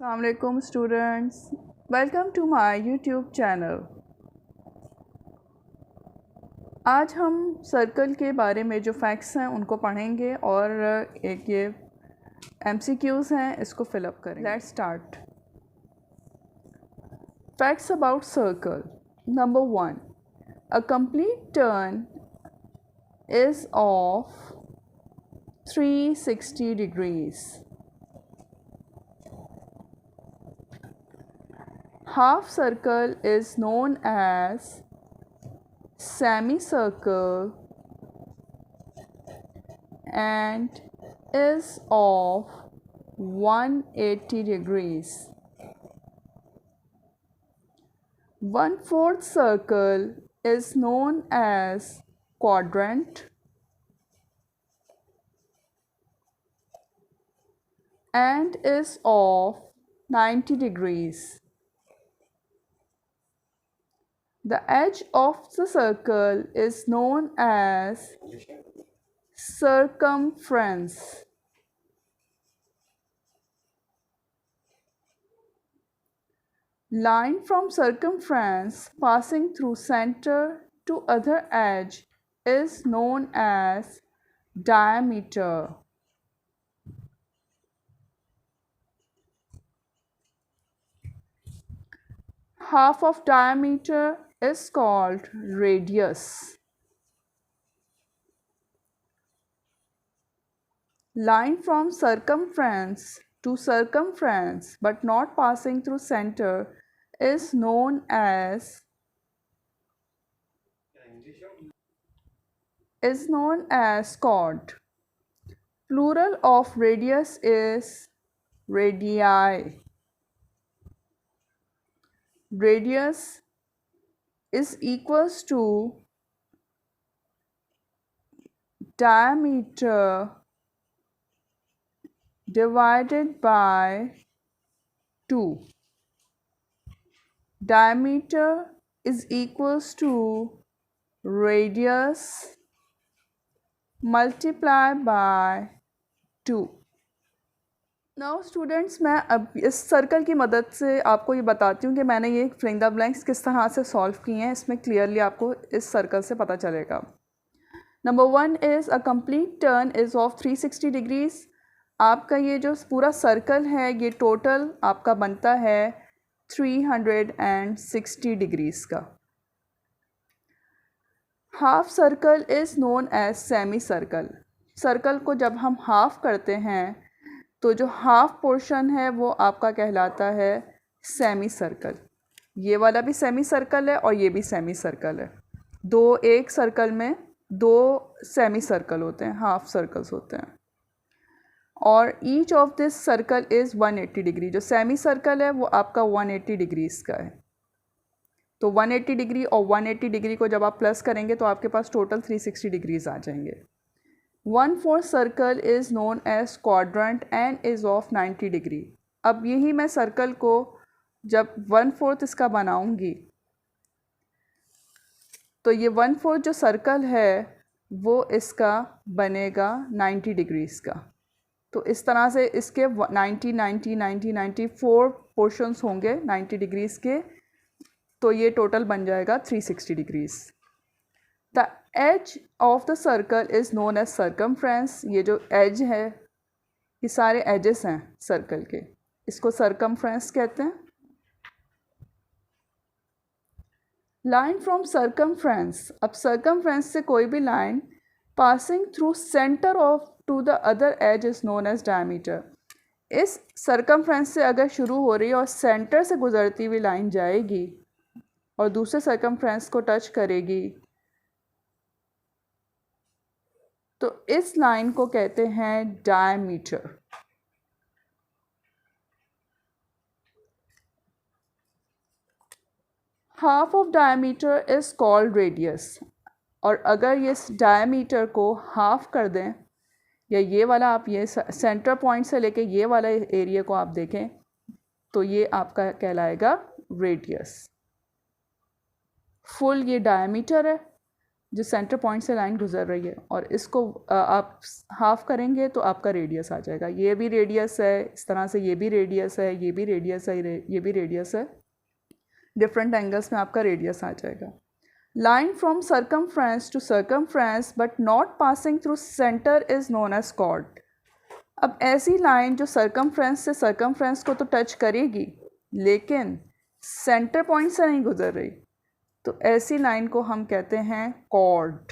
Assalamualaikum students, welcome to my YouTube channel. आज हम circle के बारे में जो फैक्ट्स हैं उनको पढ़ेंगे और एक ये MCQs हैं, इसको फिलअप करेंगे। Let's start. Facts about circle. Number 1, a complete turn is of 360 degrees. Half circle is known as semicircle and is of 180 degrees. 1/4 circle is known as quadrant and is of 90 degrees. The edge of the circle is known as circumference. Line from circumference passing through center to other edge is known as diameter. Half of diameter is called radius. Line from circumference to circumference but not passing through center is known as chord. Plural of radius is radii. Radius is equals to diameter divided by 2. Diameter is equals to radius multiplied by 2. Now students, मैं अब इस circle की मदद से आपको ये बताती हूँ कि मैंने ये फिलिंग द ब्लैंक्स किस तरह से सॉल्व किए हैं। इसमें क्लियरली आपको इस सर्कल से पता चलेगा। Number 1 is a complete turn is of 360 degrees. आपका ये जो पूरा सर्कल है ये टोटल आपका बनता है 360 डिग्रीज़ का। Half circle is known as semi circle. Circle को जब हम हाफ करते हैं तो जो हाफ पोर्शन है वो आपका कहलाता है सेमी सर्कल। ये वाला भी सेमी सर्कल है और ये भी सेमी सर्कल है। एक सर्कल में 2 सेमी सर्कल होते हैं, हाफ सर्कल्स होते हैं। और each of this circle is 180 degree. जो सेमी सर्कल है वो आपका 180 डिग्रीज़ का है। तो 180 डिग्री और 180 डिग्री को जब आप प्लस करेंगे तो आपके पास टोटल 360 डिग्रीज़ आ जाएंगे। 1/4 circle is known as quadrant and is of 90 degree. अब यही मैं सर्कल को जब 1/4 इसका बनाऊंगी तो ये 1/4 जो सर्कल है वो इसका बनेगा 90 डिग्रीज़ का। तो इस तरह से इसके 90 90 90 94 पोर्शंस होंगे 90 डिग्रीज़ के। तो ये टोटल बन जाएगा 360 degrees. The edge of the circle is known as circumference. ये जो एज है, ये सारे एजेस हैं सर्कल के, इसको सर्कमफ्रेंस कहते हैं। Line from circumference. अब सर्कमफ्रेंस से कोई भी line passing through centre of to the other edge is known as diameter. इस सर्कमफ्रेंस से अगर शुरू हो रही है और सेंटर से गुजरती हुई लाइन जाएगी और दूसरे सर्कमफ्रेंस को टच करेगी तो इस लाइन को कहते हैं diameter. Half of diameter is called radius. और अगर ये डायमीटर को हाफ कर दें, या ये वाला आप ये सेंटर पॉइंट से लेके ये वाला एरिया को आप देखें तो ये आपका कहलाएगा रेडियस। फुल ये डायमीटर है, जो सेंटर पॉइंट से लाइन गुजर रही है, और इसको आप हाफ करेंगे तो आपका रेडियस आ जाएगा। ये भी रेडियस है, इस तरह से ये भी रेडियस है, ये भी रेडियस है, ये भी रेडियस है। डिफरेंट एंगल्स में आपका रेडियस आ जाएगा। Line from circumference to circumference but not passing through centre is known as chord. अब ऐसी लाइन जो सर्कमफ्रेंस से सर्कमफ्रेंस को तो टच करेगी लेकिन सेंटर पॉइंट से नहीं गुजर रही, तो ऐसी लाइन को हम कहते हैं chord.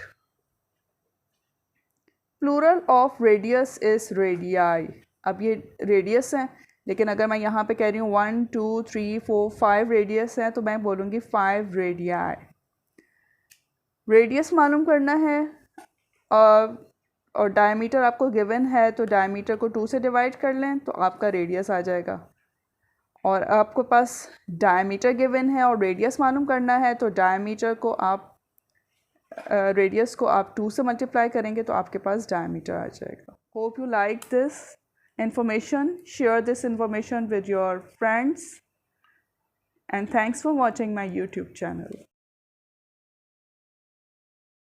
Plural of radius is radii. अब ये रेडियस है, लेकिन अगर मैं यहाँ पे कह रही हूँ 1 2 3 4 5 रेडियस है तो मैं बोलूँगी 5 रेडियाई। रेडियस मालूम करना है और डायमीटर आपको गिवन है, तो डायमीटर को 2 से डिवाइड कर लें तो आपका रेडियस आ जाएगा। और आपके पास डायमीटर गिवन है और रेडियस मालूम करना है, तो डायमीटर को आप रेडियस को आप 2 से मल्टीप्लाई करेंगे तो आपके पास डायमीटर आ जाएगा। Hope you like this information. Share this information with your friends, and thanks for watching my YouTube channel.